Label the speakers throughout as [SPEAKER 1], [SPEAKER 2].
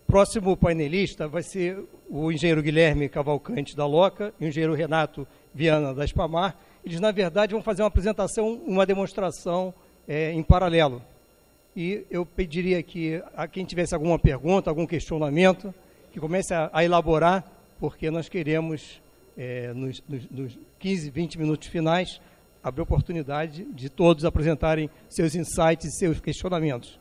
[SPEAKER 1] Próximo painelista vai ser o engenheiro Guilherme Cavalcante, da LOCA, e o engenheiro Renato Viana, da Spamar. Eles, na verdade, vão fazer uma apresentação, uma demonstração em paralelo. E eu pediria que a quem tivesse alguma pergunta, algum questionamento, que comece a elaborar, porque nós queremos, nos 15, 20 minutos finais, abrir a oportunidade de todos apresentarem seus insights e seus questionamentos.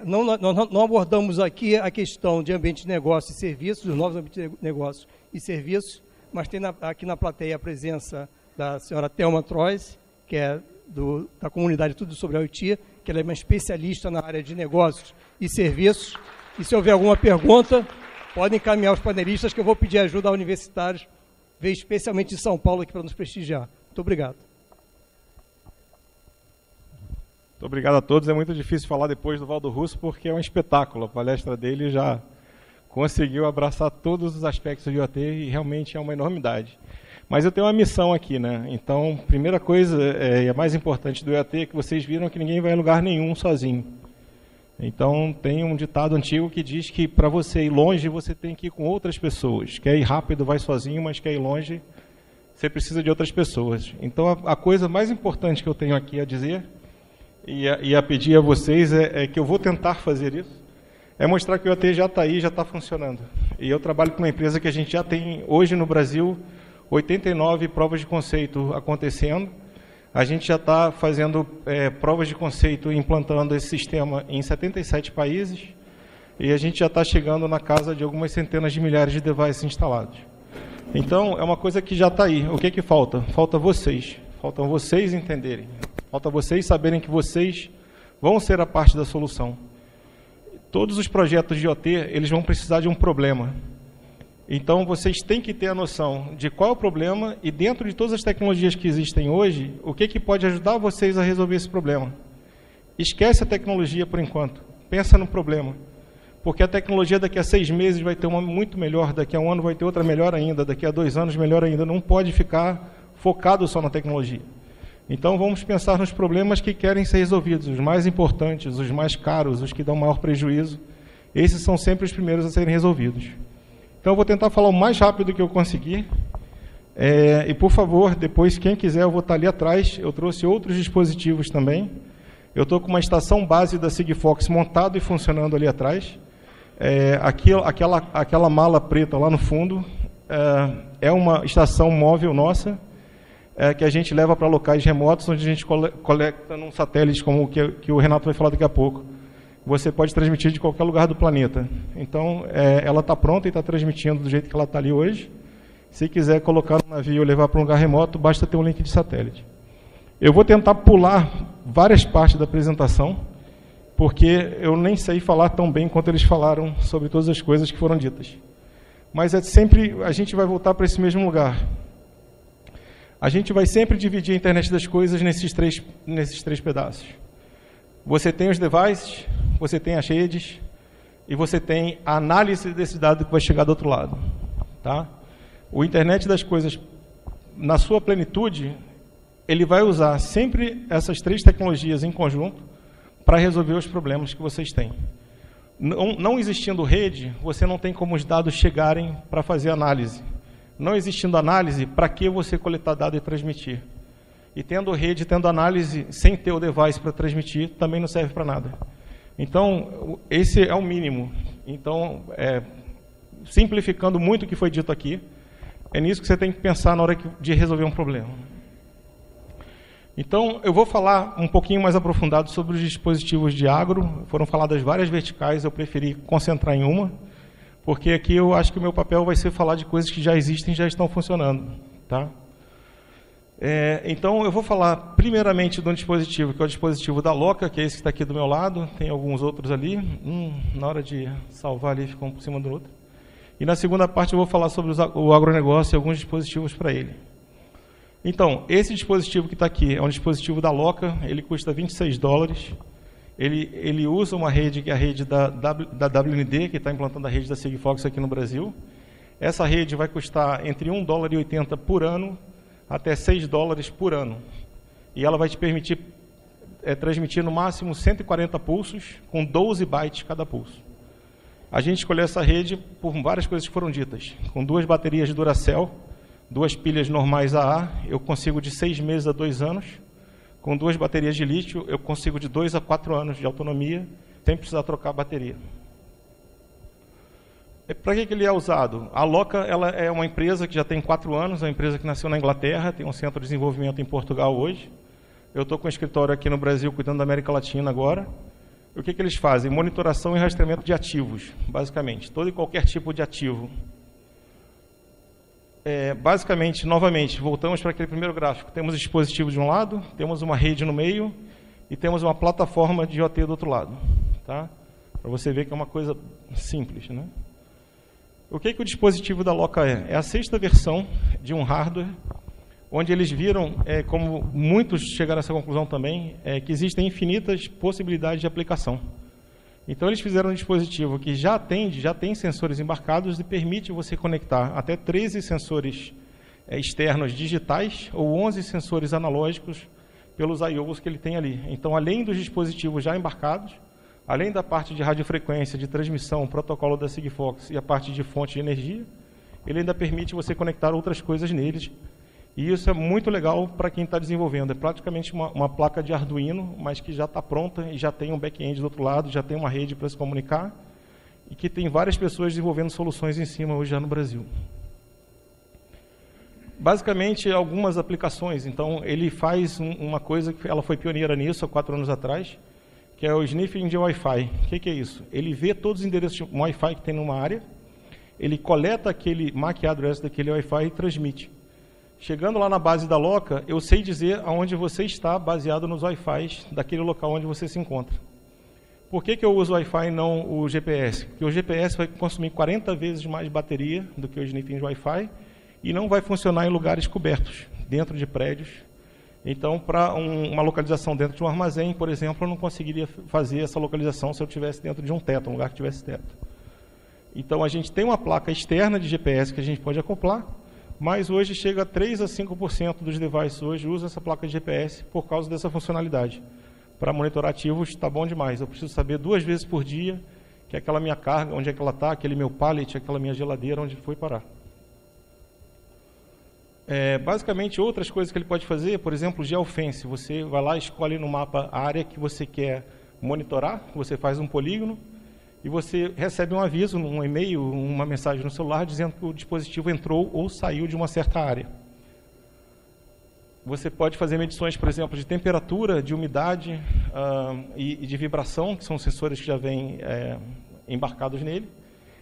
[SPEAKER 1] Não abordamos aqui a questão de ambiente de negócio e serviços, dos novos ambientes de negócio e serviços, mas tem aqui na plateia a presença da senhora Thelma Trois, que é da comunidade Tudo sobre a IoT, que ela é uma especialista na área de negócios e serviços. E se houver alguma pergunta, podem encaminhar os panelistas, que eu vou pedir ajuda a universitários, veio especialmente de São Paulo aqui para nos prestigiar. Muito obrigado.
[SPEAKER 2] Muito obrigado a todos. É muito difícil falar depois do Valdo Russo, porque é um espetáculo. A palestra dele já conseguiu abraçar todos os aspectos do IoT e realmente é uma enormidade. Mas eu tenho uma missão aqui, né? Então, primeira coisa, e a mais importante do IoT, é que vocês viram que ninguém vai a lugar nenhum sozinho. Então, tem um ditado antigo que diz que para você ir longe, você tem que ir com outras pessoas. Quer ir rápido, vai sozinho, mas quer ir longe, você precisa de outras pessoas. Então, a coisa mais importante que eu tenho aqui a dizer e a pedir a vocês é que eu vou tentar fazer isso, é mostrar que o IoT já está aí, já está funcionando. E eu trabalho com uma empresa que a gente já tem, hoje no Brasil, 89 provas de conceito acontecendo. A gente já está fazendo provas de conceito, implantando esse sistema em 77 países, e a gente já está chegando na casa de algumas centenas de milhares de devices instalados. Então, é uma coisa que já está aí. O que falta? Falta vocês. Faltam vocês entenderem. Falta vocês saberem que vocês vão ser a parte da solução. Todos os projetos de IoT, eles vão precisar de um problema. Então, vocês têm que ter a noção de qual é o problema e, dentro de todas as tecnologias que existem hoje, o que pode ajudar vocês a resolver esse problema. Esquece a tecnologia por enquanto. Pensa no problema. Porque a tecnologia daqui a 6 meses vai ter uma muito melhor, daqui a 1 ano vai ter outra melhor ainda, daqui a 2 anos melhor ainda. Não pode ficar focado só na tecnologia. Então, vamos pensar nos problemas que querem ser resolvidos, os mais importantes, os mais caros, os que dão maior prejuízo. Esses são sempre os primeiros a serem resolvidos. Então, eu vou tentar falar o mais rápido que eu conseguir. E, por favor, depois, quem quiser, eu vou estar ali atrás. Eu trouxe outros dispositivos também. Eu estou com uma estação base da Sigfox montada e funcionando ali atrás. Aquela mala preta lá no fundo é uma estação móvel nossa, que a gente leva para locais remotos, onde a gente coleta num satélite, como o que o Renato vai falar daqui a pouco. Você pode transmitir de qualquer lugar do planeta. Então, ela está pronta e está transmitindo do jeito que ela está ali hoje. Se quiser colocar no navio ou levar para um lugar remoto, basta ter um link de satélite. Eu vou tentar pular várias partes da apresentação, porque eu nem sei falar tão bem quanto eles falaram sobre todas as coisas que foram ditas. Mas a gente vai voltar para esse mesmo lugar. A gente vai sempre dividir a internet das coisas nesses três pedaços. Você tem os devices, você tem as redes e você tem a análise desse dado que vai chegar do outro lado. Tá? O internet das coisas, na sua plenitude, ele vai usar sempre essas 3 tecnologias em conjunto para resolver os problemas que vocês têm. Não existindo rede, você não tem como os dados chegarem para fazer análise. Não existindo análise, para que você coletar dado e transmitir? E tendo rede, tendo análise, sem ter o device para transmitir, também não serve para nada. Então, esse é o mínimo. Então, simplificando muito o que foi dito aqui, é nisso que você tem que pensar na hora de resolver um problema. Então, eu vou falar um pouquinho mais aprofundado sobre os dispositivos de agro. Foram faladas várias verticais, eu preferi concentrar em uma, porque aqui eu acho que o meu papel vai ser falar de coisas que já existem e já estão funcionando. Tá? Então, eu vou falar primeiramente de um dispositivo, que é o dispositivo da LOCA, que é esse que está aqui do meu lado. Tem alguns outros ali. Na hora de salvar ali, ficam um por cima do outro. E na segunda parte eu vou falar sobre o agronegócio e alguns dispositivos para ele. Então, esse dispositivo que está aqui é um dispositivo da LOCA, ele custa $26. Ele usa uma rede que é a rede da WND, que está implantando a rede da Sigfox aqui no Brasil. Essa rede vai custar entre $1,80 por ano até $6 por ano. E ela vai te permitir transmitir no máximo 140 pulsos, com 12 bytes cada pulso. A gente escolheu essa rede por várias coisas que foram ditas. Com 2 baterias de Duracell, 2 pilhas normais AA, eu consigo de 6 meses a 2 anos. Com 2 baterias de lítio, eu consigo de 2 a 4 anos de autonomia, sem precisar trocar a bateria. Para que ele é usado? A Loca ela é uma empresa que já tem 4 anos, uma empresa que nasceu na Inglaterra, tem um centro de desenvolvimento em Portugal hoje. Eu estou com um escritório aqui no Brasil, cuidando da América Latina agora. O que eles fazem? Monitoração e rastreamento de ativos, basicamente. Todo e qualquer tipo de ativo. Basicamente, novamente, voltamos para aquele primeiro gráfico. Temos dispositivo de um lado, temos uma rede no meio e temos uma plataforma de IoT do outro lado. Tá? Para você ver que é uma coisa simples. Né? O que o dispositivo da Loca é? É a 6ª versão de um hardware, onde eles viram, como muitos chegaram a essa conclusão também, que existem infinitas possibilidades de aplicação. Então, eles fizeram um dispositivo que já tem sensores embarcados e permite você conectar até 13 sensores externos digitais ou 11 sensores analógicos pelos I/Os que ele tem ali. Então, além dos dispositivos já embarcados, além da parte de radiofrequência, de transmissão, protocolo da Sigfox e a parte de fonte de energia, ele ainda permite você conectar outras coisas neles. E isso é muito legal para quem está desenvolvendo. É praticamente uma placa de Arduino, mas que já está pronta e já tem um back-end do outro lado, já tem uma rede para se comunicar e que tem várias pessoas desenvolvendo soluções em cima hoje já no Brasil. Basicamente, algumas aplicações. Então, ele faz uma coisa que ela foi pioneira nisso há 4 anos atrás, que é o sniffing de Wi-Fi. O que é isso? Ele vê todos os endereços de Wi-Fi que tem numa área, ele coleta aquele MAC address daquele Wi-Fi e transmite. Chegando lá na base da Loca, eu sei dizer aonde você está baseado nos Wi-Fi daquele local onde você se encontra. Por que eu uso o Wi-Fi e não o GPS? Porque o GPS vai consumir 40 vezes mais bateria do que o sniffing de Wi-Fi e não vai funcionar em lugares cobertos, dentro de prédios. Então, para uma localização dentro de um armazém, por exemplo, eu não conseguiria fazer essa localização se eu estivesse dentro de um teto, um lugar que tivesse teto. Então, a gente tem uma placa externa de GPS que a gente pode acoplar, mas hoje chega a 3 a 5% dos devices hoje usam essa placa de GPS por causa dessa funcionalidade. Para monitorar ativos está bom demais. Eu preciso saber 2 vezes por dia que aquela minha carga, onde é que ela está, aquele meu pallet, aquela minha geladeira, onde foi parar. Basicamente, outras coisas que ele pode fazer, por exemplo, geofence. Você vai lá e escolhe no mapa a área que você quer monitorar, você faz um polígono, e você recebe um aviso, um e-mail, uma mensagem no celular dizendo que o dispositivo entrou ou saiu de uma certa área. Você pode fazer medições, por exemplo, de temperatura, de umidade e de vibração, que são sensores que já vêm embarcados nele.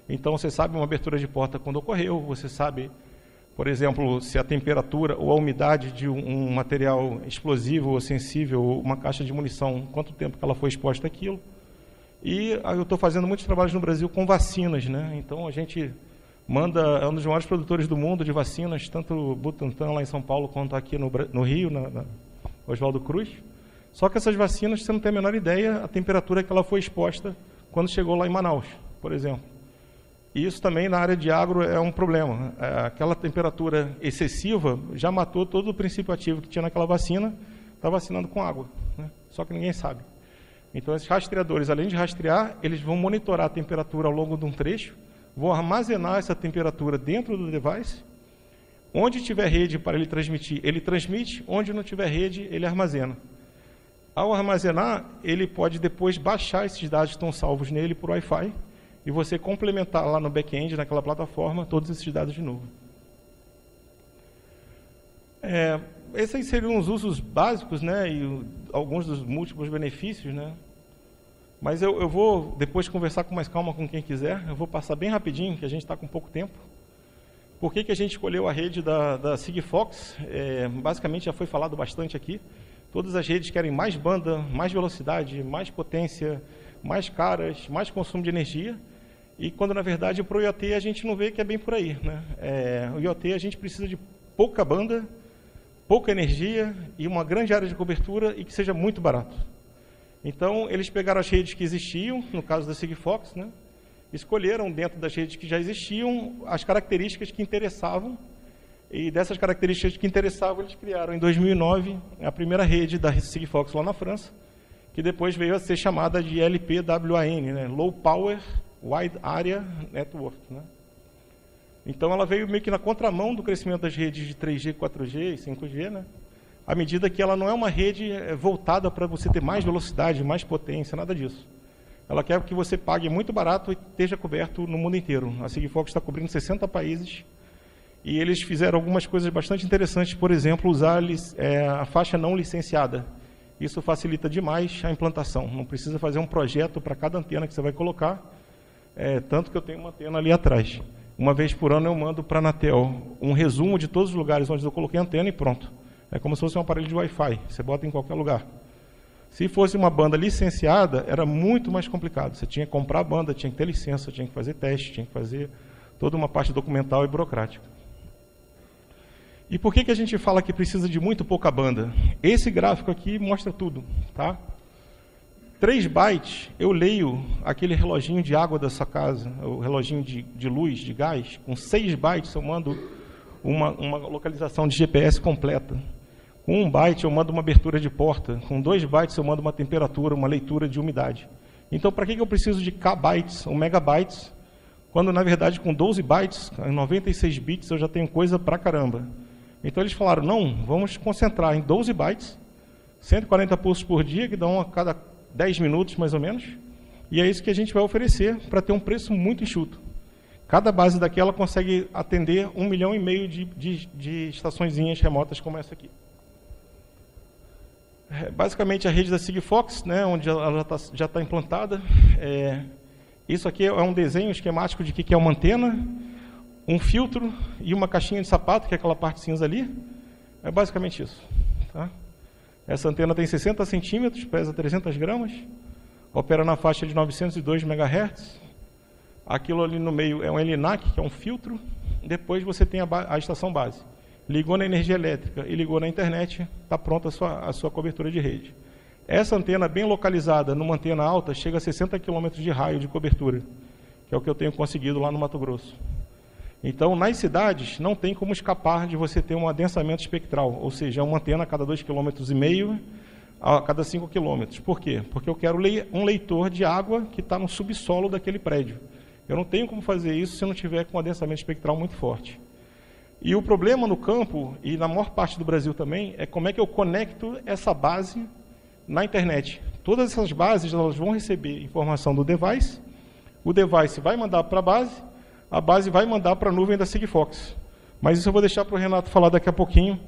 [SPEAKER 2] Então, você sabe uma abertura de porta quando ocorreu, você sabe, por exemplo, se a temperatura ou a umidade de um material explosivo ou sensível, ou uma caixa de munição, quanto tempo que ela foi exposta àquilo. E eu estou fazendo muitos trabalhos no Brasil com vacinas, né? Então a gente é um dos maiores produtores do mundo de vacinas, tanto o Butantan lá em São Paulo, quanto aqui no Rio, na Oswaldo Cruz. Só que essas vacinas, você não tem a menor ideia a temperatura que ela foi exposta quando chegou lá em Manaus, por exemplo. E isso também na área de agro é um problema. Aquela temperatura excessiva já matou todo o princípio ativo que tinha naquela vacina, está vacinando com água, né? Só que ninguém sabe. Então, esses rastreadores, além de rastrear, eles vão monitorar a temperatura ao longo de um trecho, vão armazenar essa temperatura dentro do device. Onde tiver rede para ele transmite, onde não tiver rede, ele armazena. Ao armazenar, ele pode depois baixar esses dados que estão salvos nele por Wi-Fi e você complementar lá no back-end, naquela plataforma, todos esses dados de novo. Esses seriam os usos básicos, né, e alguns dos múltiplos benefícios, né? Mas eu vou depois conversar com mais calma com quem quiser. Eu vou passar bem rapidinho, que a gente está com pouco tempo. Por que a gente escolheu a rede da Sigfox? Basicamente já foi falado bastante aqui. Todas as redes querem mais banda, mais velocidade, mais potência, mais caras, mais consumo de energia. E quando na verdade para o IoT a gente não vê que é bem por aí, né? O IoT a gente precisa de pouca banda, pouca energia e uma grande área de cobertura e que seja muito barato. Então, eles pegaram as redes que existiam, no caso da Sigfox, né? Escolheram dentro das redes que já existiam as características que interessavam, e dessas características que interessavam, eles criaram em 2009 a primeira rede da Sigfox lá na França, que depois veio a ser chamada de LPWAN, né? Low Power Wide Area Network, né? Então, ela veio meio que na contramão do crescimento das redes de 3G, 4G e 5G, né? À medida que ela não é uma rede voltada para você ter mais velocidade, mais potência, nada disso. Ela quer que você pague muito barato e esteja coberto no mundo inteiro. A Sigfox está cobrindo 60 países e eles fizeram algumas coisas bastante interessantes, por exemplo, usar a faixa não licenciada. Isso facilita demais a implantação. Não precisa fazer um projeto para cada antena que você vai colocar, tanto que eu tenho uma antena ali atrás. Uma vez por ano eu mando para a Anatel um resumo de todos os lugares onde eu coloquei a antena e pronto. É como se fosse um aparelho de Wi-Fi, você bota em qualquer lugar. Se fosse uma banda licenciada, era muito mais complicado. Você tinha que comprar a banda, tinha que ter licença, tinha que fazer teste, tinha que fazer toda uma parte documental e burocrática. E por que a gente fala que precisa de muito pouca banda? Esse gráfico aqui mostra tudo, tá? 3 bytes, eu leio aquele reloginho de água da sua casa, o reloginho de luz, de gás. Com 6 bytes eu mando uma localização de GPS completa. Com 1 byte eu mando uma abertura de porta. Com 2 bytes eu mando uma temperatura, uma leitura de umidade. Então, para que eu preciso de kbytes ou megabytes, quando, na verdade, com 12 bytes, 96 bits, eu já tenho coisa pra caramba. Então, eles falaram, não, vamos concentrar em 12 bytes, 140 pulsos por dia, que dão a cada 10 minutos, mais ou menos, e é isso que a gente vai oferecer para ter um preço muito enxuto. Cada base daquela consegue atender 1,5 milhão de estaçõezinhas remotas como essa aqui. Basicamente a rede da Sigfox, né, onde ela já está implantada. Isso aqui é um desenho esquemático de que é uma antena, um filtro e uma caixinha de sapato, que é aquela parte cinza ali. É basicamente isso. Tá? Essa antena tem 60 centímetros, pesa 300 gramas, opera na faixa de 902 MHz. Aquilo ali no meio é um LNAC, que é um filtro. Depois você tem a estação base. Ligou na energia elétrica e ligou na internet, está pronta a sua cobertura de rede. Essa antena bem localizada, numa antena alta, chega a 60 km de raio de cobertura, que é o que eu tenho conseguido lá no Mato Grosso. Então, nas cidades, não tem como escapar de você ter um adensamento espectral, ou seja, uma antena a cada 2,5 km, a cada 5 km. Por quê? Porque eu quero um leitor de água que está no subsolo daquele prédio. Eu não tenho como fazer isso se eu não tiver com um adensamento espectral muito forte. E o problema no campo, e na maior parte do Brasil também, é como é que eu conecto essa base na internet. Todas essas bases elas vão receber informação do device, o device vai mandar para a base vai mandar para a nuvem da Sigfox. Mas isso eu vou deixar para o Renato falar daqui a pouquinho,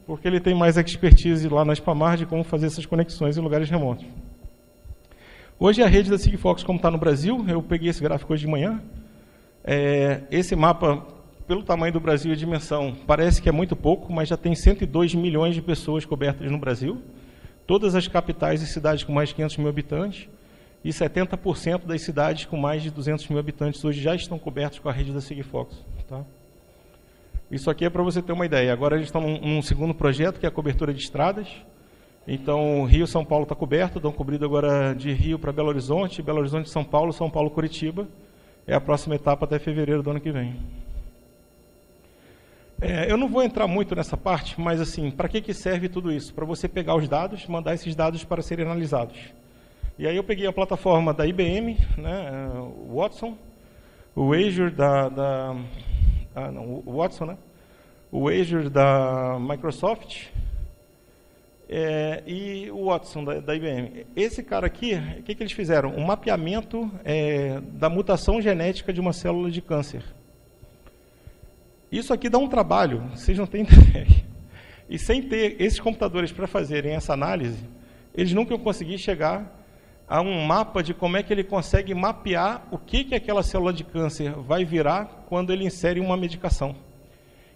[SPEAKER 2] porque ele tem mais expertise lá na Spamar de como fazer essas conexões em lugares remotos. Hoje a rede da Sigfox, como está no Brasil, eu peguei esse gráfico hoje de manhã, esse mapa, pelo tamanho do Brasil e a dimensão, parece que é muito pouco, mas já tem 102 milhões de pessoas cobertas no Brasil, todas as capitais e cidades com mais de 500 mil habitantes, e 70% das cidades com mais de 200 mil habitantes hoje já estão cobertos com a rede da Sigfox. Tá? Isso aqui é para você ter uma ideia. Agora eles estão num segundo projeto, que é a cobertura de estradas. Então, Rio, São Paulo está coberto, estão cobrindo agora de Rio para Belo Horizonte, São Paulo, Curitiba. É a próxima etapa até fevereiro do ano que vem. Eu não vou entrar muito nessa parte, mas assim, para que serve tudo isso? Para você pegar os dados, mandar esses dados para serem analisados. E aí eu peguei a plataforma da IBM, né, o Watson, o Azure o Watson, né, o Azure da Microsoft e o Watson da IBM. Esse cara aqui, o que eles fizeram? Um mapeamento da mutação genética de uma célula de câncer. Isso aqui dá um trabalho, vocês não têm ideia. E sem ter esses computadores para fazerem essa análise, eles nunca iam conseguir chegar a um mapa de como é que ele consegue mapear o que aquela célula de câncer vai virar quando ele insere uma medicação.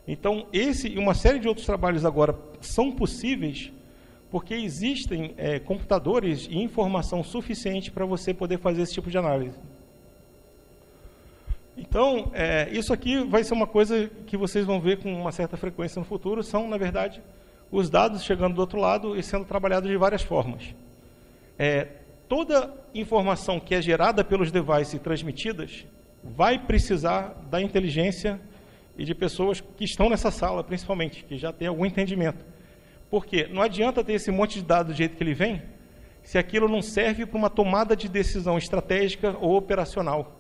[SPEAKER 2] Então, esse e uma série de outros trabalhos agora são possíveis porque existem computadores e informação suficiente para você poder fazer esse tipo de análise. Então, isso aqui vai ser uma coisa que vocês vão ver com uma certa frequência no futuro, são, na verdade, os dados chegando do outro lado e sendo trabalhados de várias formas. Toda informação que é gerada pelos devices e transmitidas vai precisar da inteligência e de pessoas que estão nessa sala, principalmente, que já têm algum entendimento. Por quê? Não adianta ter esse monte de dados do jeito que ele vem, se aquilo não serve para uma tomada de decisão estratégica ou operacional.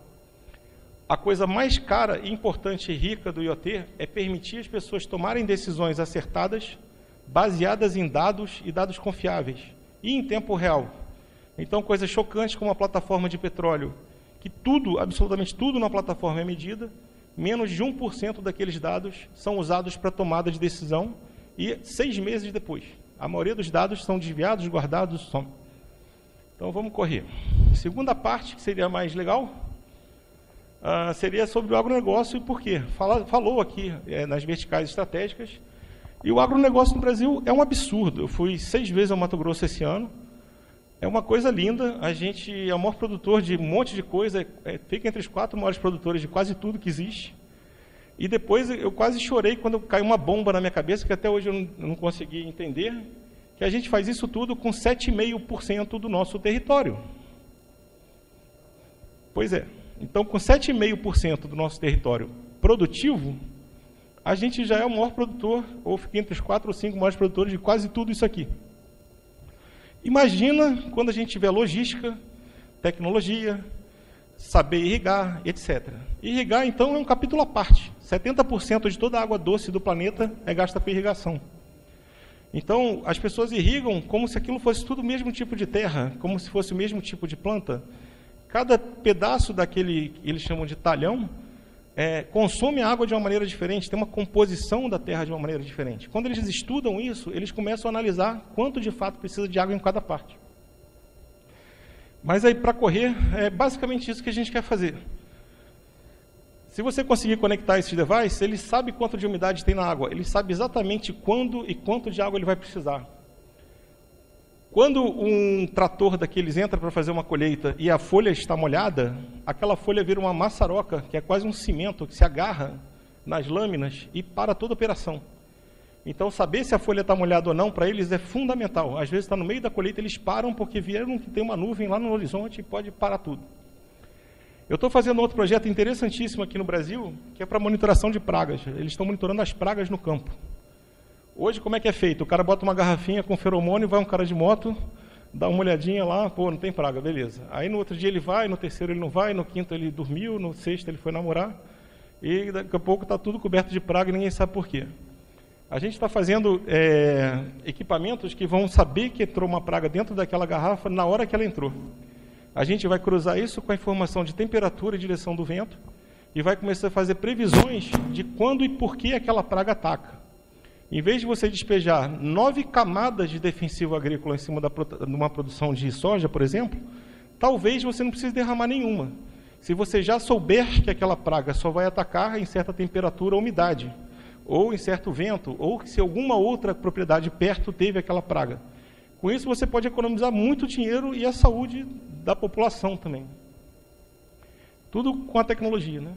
[SPEAKER 2] a coisa mais cara, importante e rica do IoT é permitir as pessoas tomarem decisões acertadas, baseadas em dados e dados confiáveis, e em tempo real. Então, coisas chocantes como a plataforma de petróleo, que tudo, absolutamente tudo na plataforma é medida, menos de 1% daqueles dados são usados para tomada de decisão, e 6 meses depois. A maioria dos dados são desviados, guardados, somem. Então, vamos correr. Segunda parte, que seria mais legal, seria sobre o agronegócio e por quê. Falou aqui nas verticais estratégicas, e o agronegócio no Brasil é um absurdo. Eu fui 6 vezes ao Mato Grosso esse ano, é uma coisa linda, a gente é o maior produtor de um monte de coisa, fica entre os 4 maiores produtores de quase tudo que existe. E depois eu quase chorei quando caiu uma bomba na minha cabeça, que até hoje eu não consegui entender, que a gente faz isso tudo com 7,5% do nosso território. Pois é, então com 7,5% do nosso território produtivo, a gente já é o maior produtor, ou fica entre os 4 ou 5 maiores produtores de quase tudo isso aqui. Imagina quando a gente tiver logística, tecnologia, saber irrigar, etc. Irrigar, então, é um capítulo à parte. 70% de toda a água doce do planeta é gasta para irrigação. Então, as pessoas irrigam como se aquilo fosse tudo o mesmo tipo de terra, como se fosse o mesmo tipo de planta. Cada pedaço daquele, que eles chamam de talhão, consome a água de uma maneira diferente, tem uma composição da terra de uma maneira diferente. Quando eles estudam isso, eles começam a analisar quanto de fato precisa de água em cada parte. Mas aí, para correr, é basicamente isso que a gente quer fazer. Se você conseguir conectar esses devices, ele sabe quanto de umidade tem na água, ele sabe exatamente quando e quanto de água ele vai precisar. Quando um trator daqueles entra para fazer uma colheita e a folha está molhada, aquela folha vira uma maçaroca, que é quase um cimento, que se agarra nas lâminas e para toda a operação. Então, saber se a folha está molhada ou não, para eles é fundamental. Às vezes está no meio da colheita, eles param porque viram que tem uma nuvem lá no horizonte e pode parar tudo. Eu estou fazendo outro projeto interessantíssimo aqui no Brasil, que é para monitoração de pragas. Eles estão monitorando as pragas no campo. Hoje, como é que é feito? O cara bota uma garrafinha com feromônio, vai um cara de moto, dá uma olhadinha lá, pô, não tem praga, beleza. Aí no outro dia ele vai, no terceiro ele não vai, no quinto ele dormiu, no sexto ele foi namorar, e daqui a pouco está tudo coberto de praga e ninguém sabe por quê. A gente está fazendo equipamentos que vão saber que entrou uma praga dentro daquela garrafa na hora que ela entrou. A gente vai cruzar isso com a informação de temperatura e direção do vento, e vai começar a fazer previsões de quando e por que aquela praga ataca. Em vez de você despejar 9 camadas de defensivo agrícola em cima de uma produção de soja, por exemplo, talvez você não precise derramar nenhuma. Se você já souber que aquela praga só vai atacar em certa temperatura ou umidade, ou em certo vento, ou se alguma outra propriedade perto teve aquela praga. Com isso, você pode economizar muito dinheiro e a saúde da população também. Tudo com a tecnologia, né?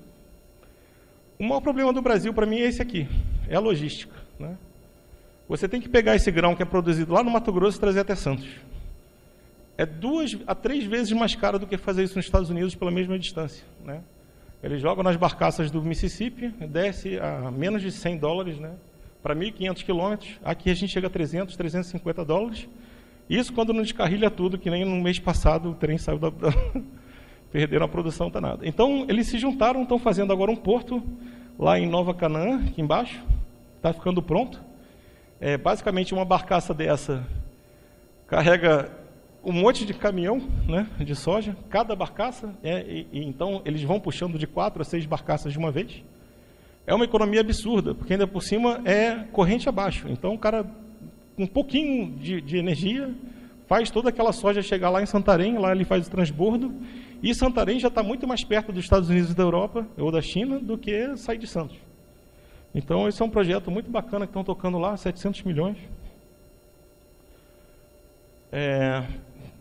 [SPEAKER 2] O maior problema do Brasil, para mim, é esse aqui, é a logística. Né? Você tem que pegar esse grão que é produzido lá no Mato Grosso e trazer até Santos. É 2 a 3 vezes mais caro do que fazer isso nos Estados Unidos pela mesma distância. Né? Eles jogam nas barcaças do Mississippi, desce a menos de $100, né? Para 1.500 quilômetros. Aqui a gente chega a 300, $350. Isso quando não descarrilha tudo, que nem no mês passado o trem saiu perderam a produção danada. Então, eles se juntaram, estão fazendo agora um porto lá em Nova Canaã, aqui embaixo. Está ficando pronto. Basicamente, uma barcaça dessa carrega um monte de caminhão, né, de soja, cada barcaça, então eles vão puxando de 4 a 6 barcaças de uma vez. É uma economia absurda, porque ainda por cima é corrente abaixo. Então, o cara, com um pouquinho de energia, faz toda aquela soja chegar lá em Santarém, lá ele faz o transbordo, e Santarém já está muito mais perto dos Estados Unidos e da Europa, ou da China, do que sair de Santos. Então, esse é um projeto muito bacana que estão tocando lá, 700 milhões.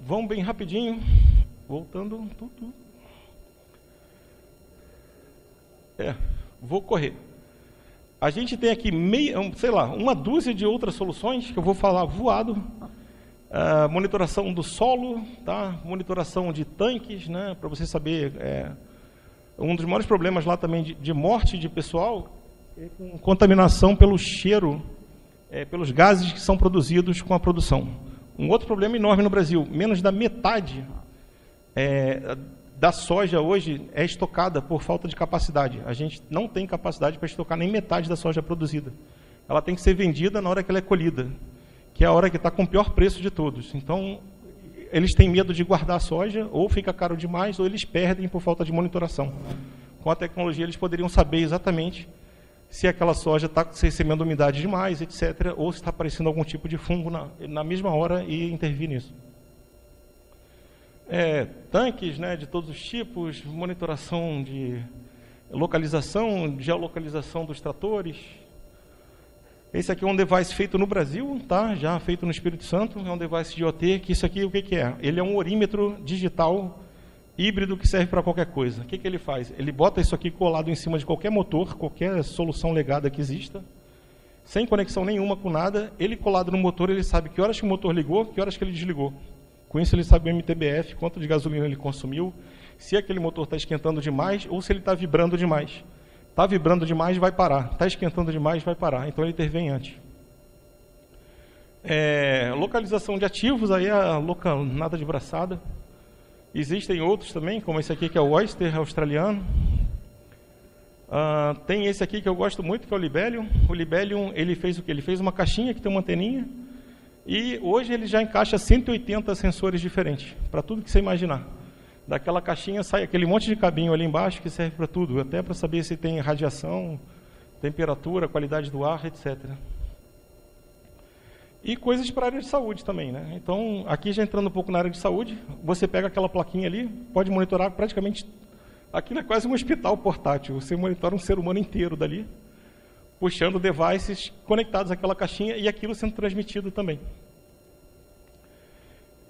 [SPEAKER 2] Vamos bem rapidinho, voltando. Vou correr. A gente tem aqui uma dúzia de outras soluções que eu vou falar voado. Monitoração do solo, tá? Monitoração de tanques, né? Para você saber, um dos maiores problemas lá também de morte de pessoal é com contaminação pelo cheiro, pelos gases que são produzidos com a produção. Um outro problema enorme no Brasil, menos da metade da soja hoje é estocada por falta de capacidade. A gente não tem capacidade para estocar nem metade da soja produzida. Ela tem que ser vendida na hora que ela é colhida, que é a hora que está com o pior preço de todos. Então, eles têm medo de guardar a soja, ou fica caro demais, ou eles perdem por falta de monitoração. Com a tecnologia, eles poderiam saber exatamente se aquela soja está recebendo umidade demais, etc., ou se está aparecendo algum tipo de fungo na mesma hora e intervir nisso. Tanques, né, de todos os tipos, monitoração de localização, geolocalização dos tratores. Esse aqui é um device feito no Brasil, tá? Já feito no Espírito Santo, é um device de IoT, que isso aqui o que é? Ele é um orímetro digital híbrido que serve para qualquer coisa. O que ele faz? Ele bota isso aqui colado em cima de qualquer motor, qualquer solução legada que exista, sem conexão nenhuma com nada. Ele colado no motor, ele sabe que horas que o motor ligou, que horas que ele desligou. Com isso ele sabe o MTBF, quanto de gasolina ele consumiu, se aquele motor está esquentando demais ou se ele está vibrando demais. Está vibrando demais, vai parar. Está esquentando demais, vai parar. Então ele intervém antes. Localização de ativos, aí nada de braçada. Existem outros também, como esse aqui que é o Oyster australiano. Tem esse aqui que eu gosto muito, que é o Libelium. O Libelium, ele fez o quê? Ele fez uma caixinha que tem uma anteninha. E hoje ele já encaixa 180 sensores diferentes, para tudo que você imaginar. Daquela caixinha sai aquele monte de cabinho ali embaixo que serve para tudo, até para saber se tem radiação, temperatura, qualidade do ar, etc. E coisas para a área de saúde também, né? Então, aqui já entrando um pouco na área de saúde, você pega aquela plaquinha ali, pode monitorar praticamente... Aquilo é quase um hospital portátil, você monitora um ser humano inteiro dali, puxando devices conectados àquela caixinha e aquilo sendo transmitido também.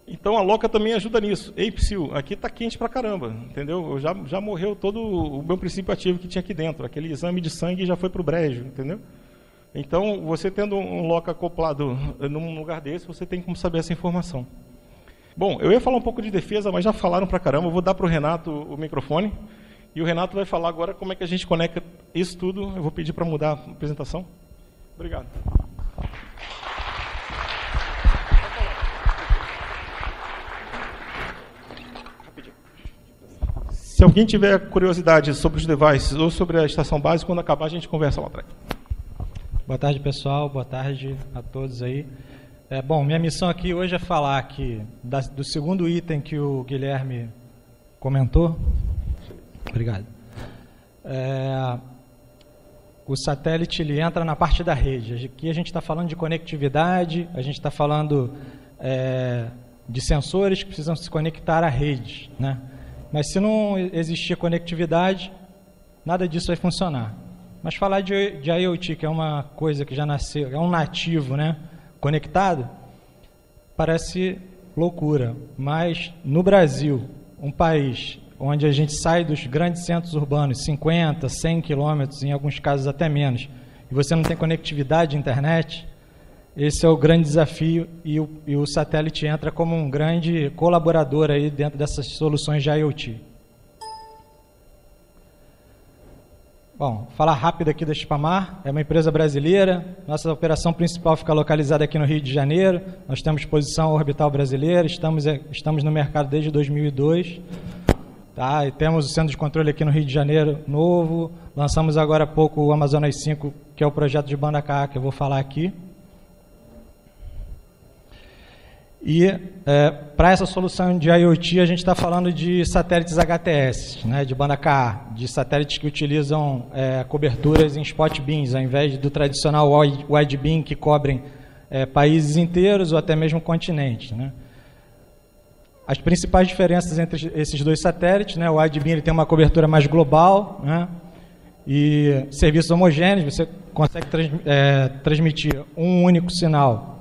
[SPEAKER 2] Então a Loca também ajuda nisso. Psyu, aqui está quente pra caramba, entendeu? Já morreu todo o meu princípio ativo que tinha aqui dentro. Aquele exame de sangue já foi para o brejo, entendeu? Então, você tendo um Loca acoplado num lugar desse, você tem como saber essa informação. Bom, eu ia falar um pouco de defesa, mas já falaram pra caramba. Eu vou dar para o Renato o microfone. E o Renato vai falar agora como é que a gente conecta isso tudo. Eu vou pedir para mudar a apresentação. Obrigado. Se alguém tiver curiosidade sobre os devices ou sobre a estação base, quando acabar a gente conversa lá atrás.
[SPEAKER 3] Boa tarde, pessoal. Boa tarde a todos aí. Bom, minha missão aqui hoje é falar aqui do segundo item que o Guilherme comentou. Obrigado. O satélite ele entra na parte da rede. Aqui a gente está falando de conectividade, a gente está falando de sensores que precisam se conectar à rede, né? Mas se não existir conectividade, nada disso vai funcionar. Mas falar de IoT, que é uma coisa que já nasceu, é um nativo, né, conectado, parece loucura. Mas no Brasil, um país onde a gente sai dos grandes centros urbanos, 50, 100 quilômetros, em alguns casos até menos, e você não tem conectividade de internet, esse é o grande desafio e o satélite entra como um grande colaborador aí dentro dessas soluções de IoT. Bom, falar rápido aqui da Spamar, é uma empresa brasileira, nossa operação principal fica localizada aqui no Rio de Janeiro, nós temos posição orbital brasileira, estamos no mercado desde 2002, tá? E temos o centro de controle aqui no Rio de Janeiro novo, lançamos agora há pouco o Amazonas 5, que é o projeto de banda KA que eu vou falar aqui. E para essa solução de IoT, a gente está falando de satélites HTS, né, de banda KA, de satélites que utilizam coberturas em spot beams, ao invés do tradicional wide beam que cobrem países inteiros ou até mesmo continentes, né. As principais diferenças entre esses dois satélites, né, o wide beam ele tem uma cobertura mais global, né, e serviços homogêneos, você consegue transmitir um único sinal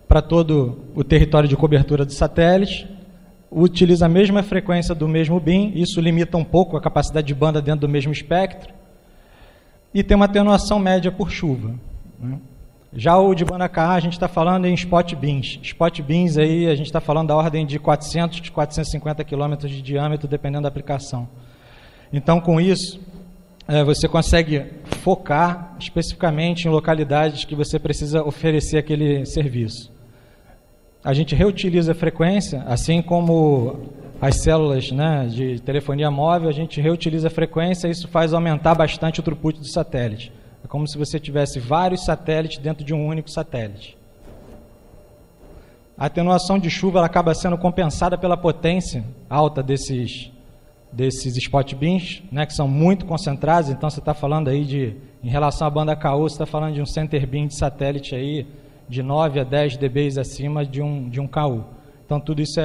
[SPEAKER 3] para todo o território de cobertura do satélite, utiliza a mesma frequência do mesmo beam, isso limita um pouco a capacidade de banda dentro do mesmo espectro, e tem uma atenuação média por chuva, né? Já o de banda KA, a gente está falando em spot beams. Spot beams aí, a gente está falando da ordem de 400 a 450 km de diâmetro, dependendo da aplicação. Então, com isso, você consegue focar especificamente em localidades que você precisa oferecer aquele serviço. A gente reutiliza a frequência, assim como as células, né, de telefonia móvel, a gente reutiliza a frequência e isso faz aumentar bastante o throughput do satélite. É como se você tivesse vários satélites dentro de um único satélite. A atenuação de chuva ela acaba sendo compensada pela potência alta desses spot beams, né, que são muito concentrados. Então você está falando aí em relação à banda KU, você está falando de um center beam de satélite aí de 9 a 10 dB acima de um KU. Então tudo isso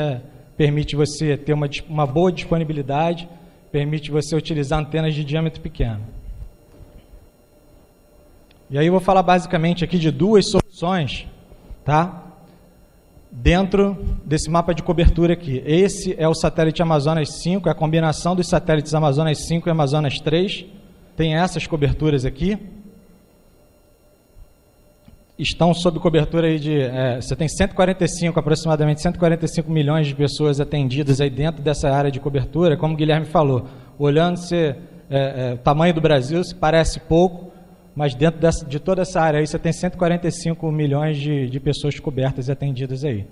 [SPEAKER 3] permite você ter uma boa disponibilidade, permite você utilizar antenas de diâmetro pequeno. E aí eu vou falar basicamente aqui de duas soluções, tá? Dentro desse mapa de cobertura aqui. Esse é o satélite Amazonas 5, é a combinação dos satélites Amazonas 5 e Amazonas 3. Tem essas coberturas aqui. Estão sob cobertura aí você tem aproximadamente 145 milhões de pessoas atendidas aí dentro dessa área de cobertura. Como o Guilherme falou, olhando o tamanho do Brasil, se parece pouco, mas dentro de toda essa área aí você tem 145 milhões de pessoas cobertas e atendidas aí.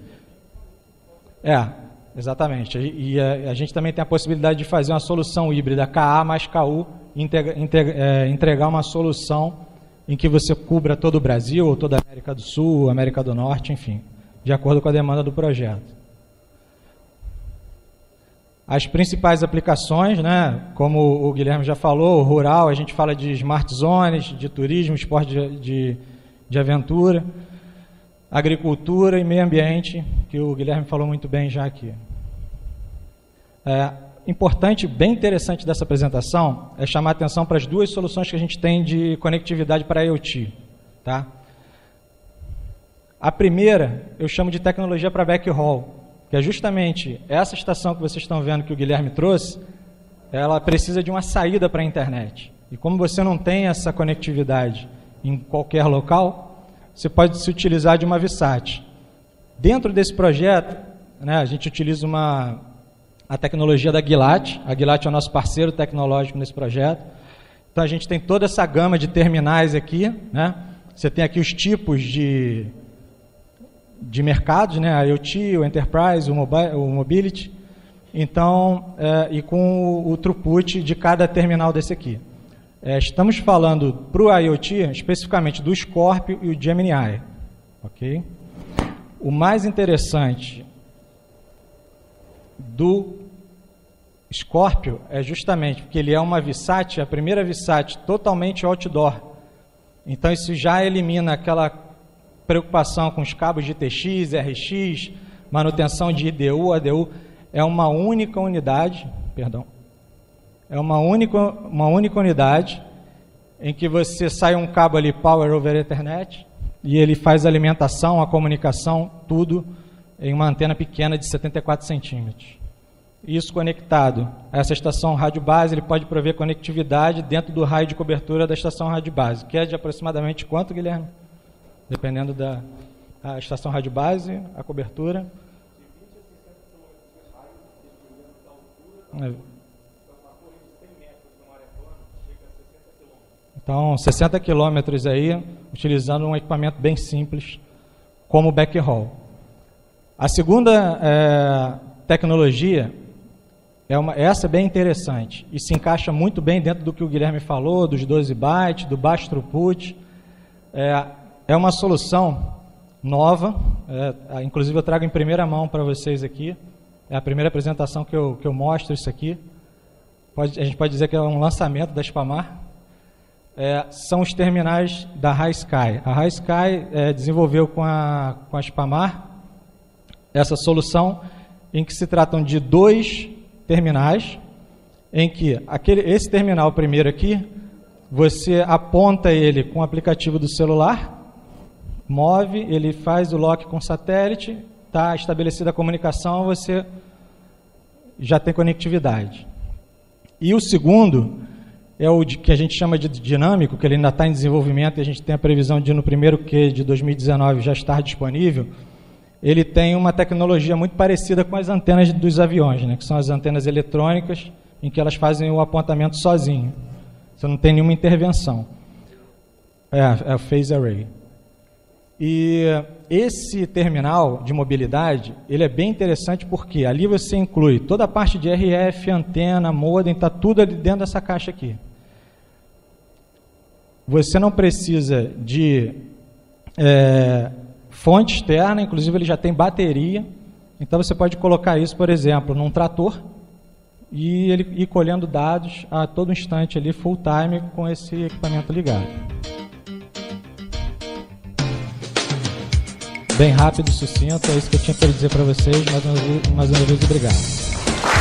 [SPEAKER 3] Exatamente. E a gente também tem a possibilidade de fazer uma solução híbrida, KA mais KU, entregar uma solução em que você cubra todo o Brasil, ou toda a América do Sul, América do Norte, enfim, de acordo com a demanda do projeto. As principais aplicações, né, como o Guilherme já falou, rural, a gente fala de smart zones, de turismo, esporte de aventura, agricultura e meio ambiente, que o Guilherme falou muito bem já aqui. Importante, bem interessante dessa apresentação é chamar a atenção para as duas soluções que a gente tem de conectividade para IoT. Tá? A primeira eu chamo de tecnologia para backhaul, que é justamente essa estação que vocês estão vendo que o Guilherme trouxe, ela precisa de uma saída para a internet. E como você não tem essa conectividade em qualquer local, você pode se utilizar de uma VSAT. Dentro desse projeto, né, a gente utiliza a tecnologia da Gilat. A Gilat é o nosso parceiro tecnológico nesse projeto. Então, a gente tem toda essa gama de terminais aqui, né? Você tem aqui os tipos de mercados, né? A IoT, o Enterprise, o Mobility. Então, e com o throughput de cada terminal desse aqui. Estamos falando para o IoT, especificamente do Scorpio e o Gemini. Ok? O mais interessante do Scorpio é justamente porque ele é uma VSAT, a primeira VSAT totalmente outdoor. Então isso já elimina aquela preocupação com os cabos de TX, RX, manutenção de IDU, ADU. É uma única unidade, é uma única unidade em que você sai um cabo ali Power over Ethernet e ele faz a alimentação, a comunicação, tudo em uma antena pequena de 74 centímetros. Isso conectado a essa estação rádio base, ele pode prover conectividade dentro do raio de cobertura da estação rádio base, que é de aproximadamente quanto, Guilherme? Dependendo da estação rádio base, a cobertura. Então, 60 quilômetros aí, utilizando um equipamento bem simples, como backhaul. A segunda tecnologia, essa é bem interessante, e se encaixa muito bem dentro do que o Guilherme falou, dos 12 bytes, do baixo throughput. É uma solução nova, inclusive eu trago em primeira mão para vocês aqui. É a primeira apresentação que eu mostro isso aqui. A gente pode dizer que é um lançamento da Spamar. São os terminais da HiSky. A HiSky desenvolveu com a Spamar essa solução em que se tratam de 2 terminais, em que esse terminal primeiro aqui, você aponta ele com o aplicativo do celular, move, ele faz o lock com satélite, está estabelecida a comunicação, você já tem conectividade. E o segundo é o que a gente chama de dinâmico, que ele ainda está em desenvolvimento e a gente tem a previsão de no primeiro Q de 2019 já estar disponível. Ele tem uma tecnologia muito parecida com as antenas dos aviões, né, que são as antenas eletrônicas, em que elas fazem o apontamento sozinho. Você não tem nenhuma intervenção. É o Phase Array. E esse terminal de mobilidade, ele é bem interessante porque ali você inclui toda a parte de RF, antena, modem, está tudo ali dentro dessa caixa aqui. Você não precisa de fonte externa, inclusive ele já tem bateria, então você pode colocar isso, por exemplo, num trator e ele ir colhendo dados a todo instante ali, full time, com esse equipamento ligado. Bem rápido e sucinto, é isso que eu tinha para dizer para vocês. Mais uma vez, obrigado.